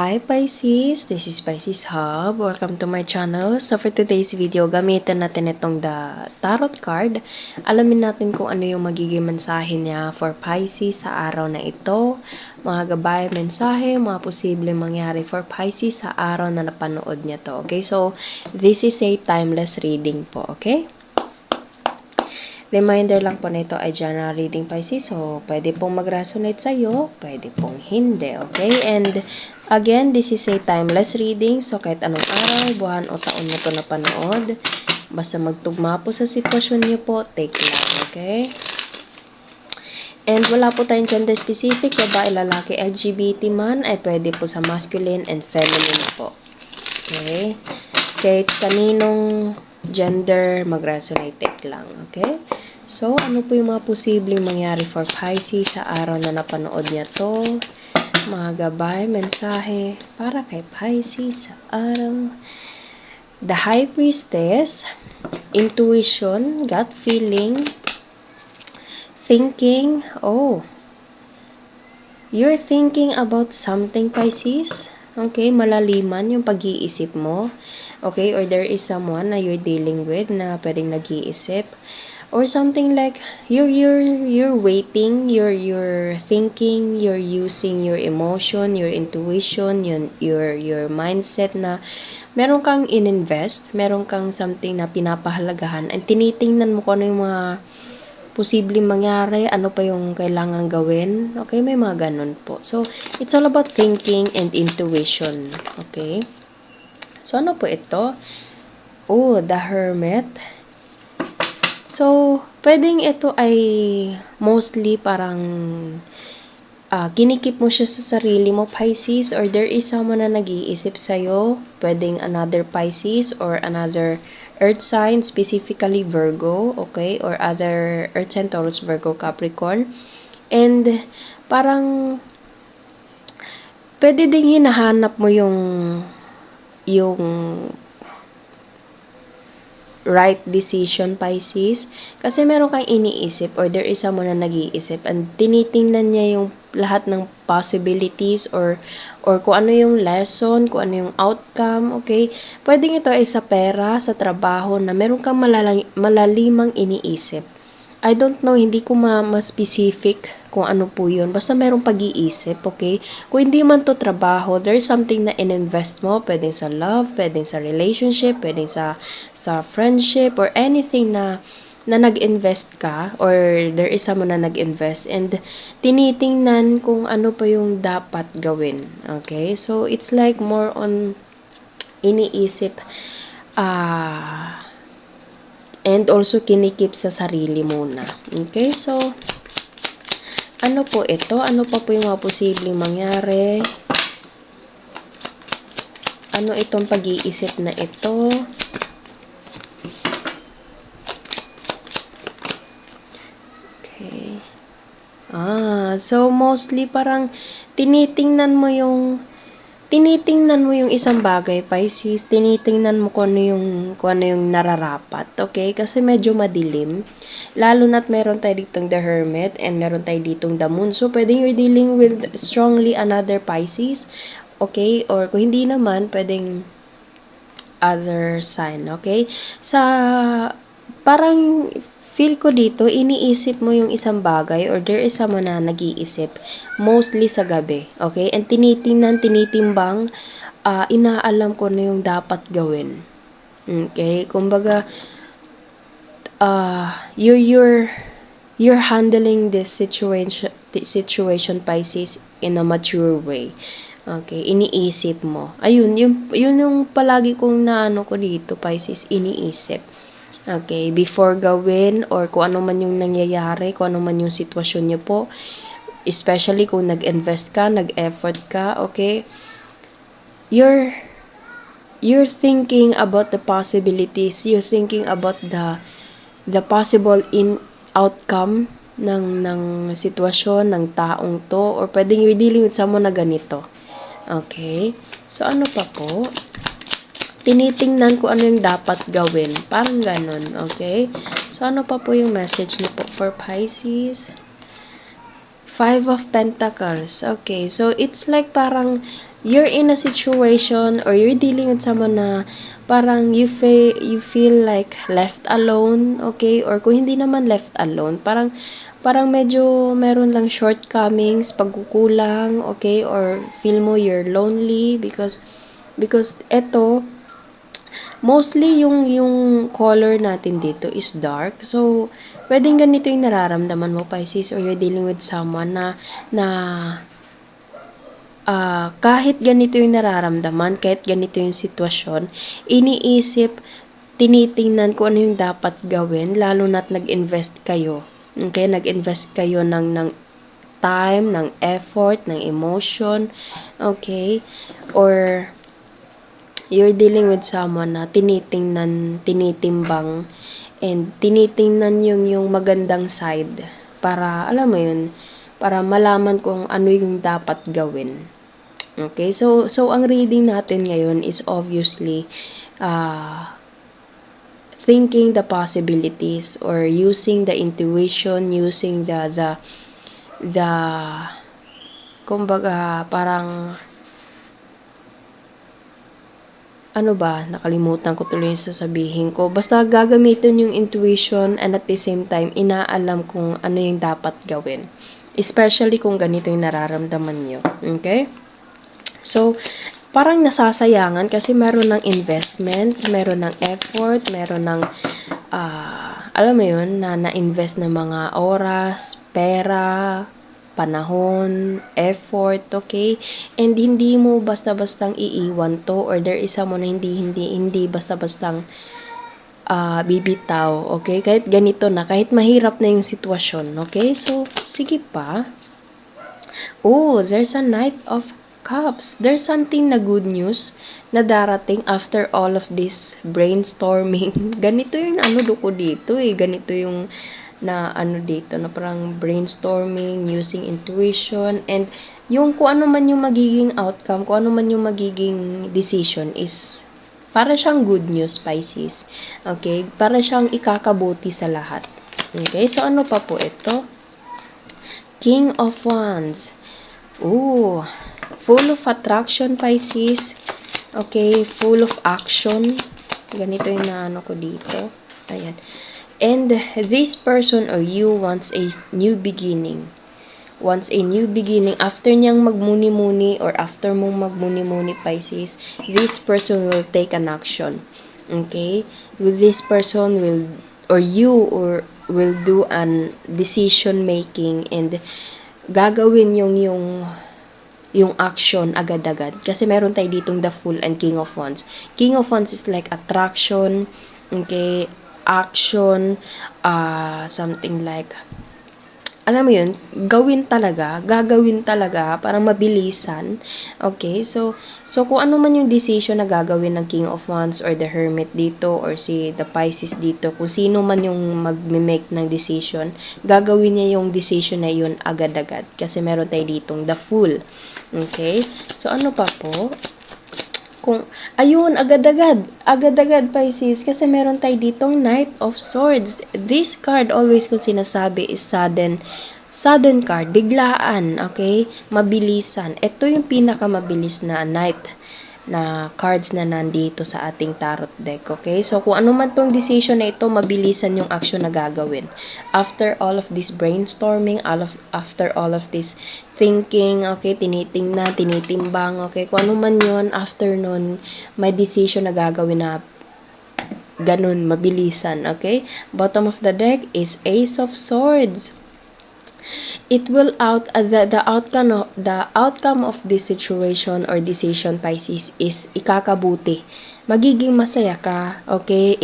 Hi Pisces, this is Pisces Hub. Welcome to my channel. So for today's video, gamitin natin itong the tarot card. Alamin natin kung ano yung magiging mensahe niya for Pisces sa araw na ito. Mga gabay, mensahe, mga posibleng mangyari for Pisces sa araw na napanood niya to. Okay, so this is a timeless reading po, okay? Reminder lang po na ito ay general reading Pisces. So, pwede pong mag-resonate sa'yo, pwede pong hindi, okay? And, again, this is a timeless reading. So, kahit anong araw, buwan o taon mo ito napanood, basta magtugma po sa sitwasyon niyo po, take lang, okay? And, wala po tayong gender specific, babae, lalaki, LGBT man, ay pwede po sa masculine and feminine po. Okay? Kahit kaninong gender, mag-resonate, take lang, okay? So, ano po yung mga posibleng mangyari for Pisces sa araw na napanood niya to? Mga gabay, mensahe para kay Pisces sa araw. The High Priestess, intuition, gut feeling, thinking. Oh, you're thinking about something, Pisces. Okay, malaliman yung pag-iisip mo. Okay, or there is someone na you're dealing with na pwedeng nag-iisip. Or something like you're waiting, you're thinking, you're using your emotion, your intuition, your mindset na meron kang ininvest, meron kang something na pinapahalagahan and tinitingnan mo kung ano yung mga posibleng mangyari, ano pa yung kailangan gawin. Okay, may mga ganun po. So, it's all about thinking and intuition. Okay? So, ano po ito? Oh, the Hermit. So, pwedeng ito ay mostly parang kinikip mo siya sa sarili mo, Pisces, or there is someone na nag-iisip sa'yo. Pwedeng another Pisces or another Earth sign, specifically Virgo, okay? Or other Earth sign, Taurus, Virgo, Capricorn. And parang pwede ding hinahanap mo yung right decision, Pisces. Kasi meron kang iniisip or there is someone na nag-iisip and tinitingnan niya yung lahat ng possibilities or kung ano yung lesson, kung ano yung outcome, okay? Pwedeng ito ay sa pera, sa trabaho na meron kang malalimang iniisip. I don't know, hindi ko ma-specific kung ano po yun. Basta merong pag-iisip, okay? Kung hindi man to trabaho, there's something na in-invest mo. Pwedeng sa love, pwedeng sa relationship, pwedeng sa friendship, or anything na nag-invest ka, or there is someone na nag-invest, and tinitingnan kung ano pa yung dapat gawin. Okay? So, it's like more on iniisip, and also kinikip sa sarili muna. Okay, so, ano po ito? Ano pa po yung mga posibleng mangyari? Ano itong pag-iisip na ito? Okay. So mostly parang tinitingnan mo yung isang bagay, Pisces, tinitingnan mo kung ano yung nararapat, okay? Kasi medyo madilim. Lalo na't meron tayo ditong the Hermit and meron tayo ditong the Moon. So, pwedeng you're dealing with strongly another Pisces, okay? Or kung hindi naman, pwedeng other sign, okay? Parang feel ko dito, iniisip mo yung isang bagay or there is someone na nag-iisip mostly sa gabi, okay? And tinitimbang, inaalam ko na yung dapat gawin. Okay? Kumbaga, you're handling this situation, Pisces, in a mature way. Okay, iniisip mo. Ayun, yun yung palagi kong naano ko dito, Pisces, iniisip. Okay, before gawin or kung ano man yung nangyayari, kung ano man yung sitwasyon niyo po, especially kung nag-invest ka, nag-effort ka, okay? You're thinking about the possibilities, you're thinking about the possible outcome ng sitwasyon, ng taong to, or pwedeng you're dealing with someone na ganito. Okay? So, ano pa po? Tinitingnan ko ano yung dapat gawin. Parang ganun, okay? So, ano pa po yung message niyo po for Pisces? Five of Pentacles. Okay, so it's like parang you're in a situation or you're dealing with someone na parang you feel like left alone, okay? Or kung hindi naman left alone, parang medyo meron lang shortcomings, pagkukulang, okay? Or feel mo you're lonely because eto mostly yung color natin dito is dark. So, pwedeng ganito yung nararamdaman mo, Pisces, or you're dealing with someone na kahit ganito yung nararamdaman, kahit ganito yung sitwasyon, iniisip, tinitingnan kung ano yung dapat gawin, lalo na't nag-invest kayo. Okay? Nag-invest kayo ng time, ng effort, ng emotion, okay? Or you're dealing with someone na tinitingnan, tinitimbang, and tinitingnan yung magandang side para, alam mo yun, para malaman kung ano yung dapat gawin. Okay, so ang reading natin ngayon is obviously thinking the possibilities or using the intuition, using the kumbaga parang ano ba, nakalimutan ko tuloy yung sasabihin ko. Basta gagamitin yung intuition and at the same time, inaalam kung ano yung dapat gawin. Especially kung ganito yung nararamdaman nyo. Okay? So, parang nasasayangan kasi meron ng investment, meron ng effort, meron ng, alam mo yun, na-invest ng mga oras, pera, panahon, effort, okay? And hindi mo basta-bastang iiwan to or there is someone na hindi basta-bastang bibitaw, okay? Kahit ganito na, kahit mahirap na yung sitwasyon, okay? So, sige pa. Oh, there's a Knight of Cups. There's something na good news na darating after all of this brainstorming. Ganito yung ano ko dito eh. Ganito yung na ano dito na parang brainstorming, using intuition, and yung kung ano man yung magiging outcome, kung ano man yung magiging decision is para siyang good news, Pisces. Okay? Para siyang ikakabuti sa lahat. Okay? So, ano pa po ito? King of Wands. Ooh, full of attraction, Pisces. Okay, full of action. Ganito yung naano ko dito. Ayan. And this person or you wants a new beginning. Wants a new beginning. After niyang magmuni-muni or after mong magmuni-muni, Pisces, this person will take an action. Okay? With this person will, or you, or will do an decision making and gagawin yung action agad-agad. Kasi meron tayo ditong the Fool and King of Wands. King of Wands is like attraction, okay, action, something like, alam mo yun, gagawin talaga, parang mabilisan. Okay, so kung ano man yung decision na gagawin ng King of Wands or the Hermit dito or si the Pisces dito, kung sino man yung mag-make ng decision, gagawin niya yung decision na yun agad-agad. Kasi meron tayo ditong the Fool. Okay, so ano pa po? Kung, ayun, agad-agad, Pisces, kasi meron tayo ditong Knight of Swords. This card, always kung sinasabi, is sudden card, biglaan, okay? Mabilisan. Ito yung pinakamabilis na Knight na cards na nandito sa ating tarot deck, okay? So, kung ano man tong decision na ito, mabilisan yung action na gagawin. After all of this brainstorming, after all of this thinking, okay, tinitingnan, tinitimbang, okay, kung ano man yun, after nun, may decision na gagawin na ganun, mabilisan, okay? Bottom of the deck is Ace of Swords. It will the outcome of this situation or decision, Pisces, is ikakabuti. Magiging masaya ka, okay?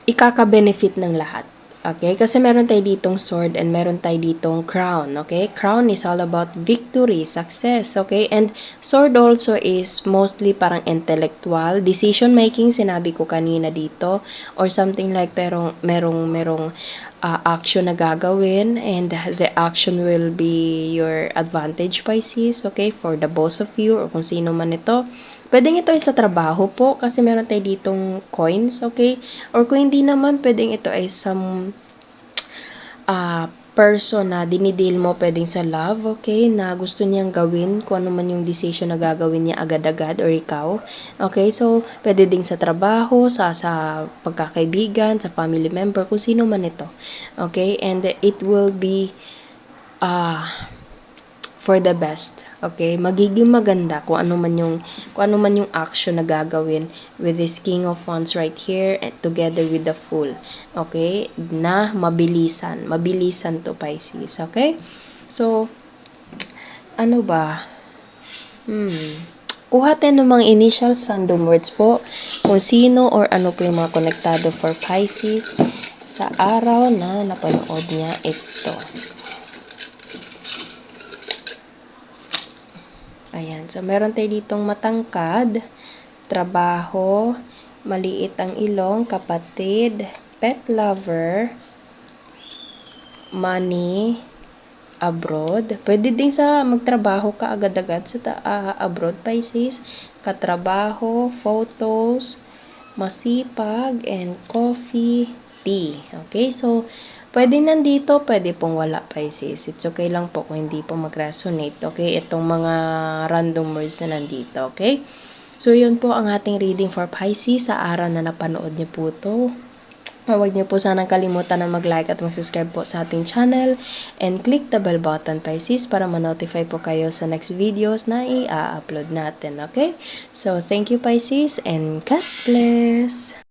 Ikaka-benefit ng lahat. Okay? Kasi meron tayo ditong sword and meron tayo ditong crown. Okay? Crown is all about victory, success. Okay? And sword also is mostly parang intellectual. Decision making, sinabi ko kanina dito. Or something like merong action na gagawin. And the action will be your advantage, Pisces. Okay? For the both of you or kung sino man ito. Pwedeng ito ay sa trabaho po kasi meron tayo ditong coins, okay? Or kung hindi naman, pwedeng ito ay some person na dinidil mo, pwedeng sa love, okay, na gusto niyang gawin, kung ano man yung decision na gagawin niya agad-agad or ikaw. Okay, so pwede ding sa trabaho, sa pagkakaibigan, sa family member, kung sino man ito. Okay, and it will be for the best. Okay, magiging maganda kung ano man yung action na gagawin with this King of Wands right here and together with the Fool. Okay, na mabilisan to Pisces. Okay, so ano ba? Kuha tayo ng mga initials, random words po, kung sino or ano po yung mga konektado for Pisces sa araw na napanood niya ito. Ayan. So, meron tayo ditong matangkad, trabaho, maliit ang ilong, kapatid, pet lover, money, abroad. Pwede din sa magtrabaho ka agad-agad sa abroad, Pisces. Katrabaho, photos, masipag, and coffee, tea. Okay? So, pwede nandito, pwede pong wala, Pisces. It's okay lang po kung hindi po mag-resonate. Okay? Itong mga random words na nandito. Okay? So, yun po ang ating reading for Pisces sa araw na napanood niyo po ito. Huwag niyo po sanang kalimutan na mag-like at mag-subscribe po sa ating channel and click the bell button, Pisces, para ma-notify po kayo sa next videos na i-upload natin, okay? So, thank you, Pisces, and God bless!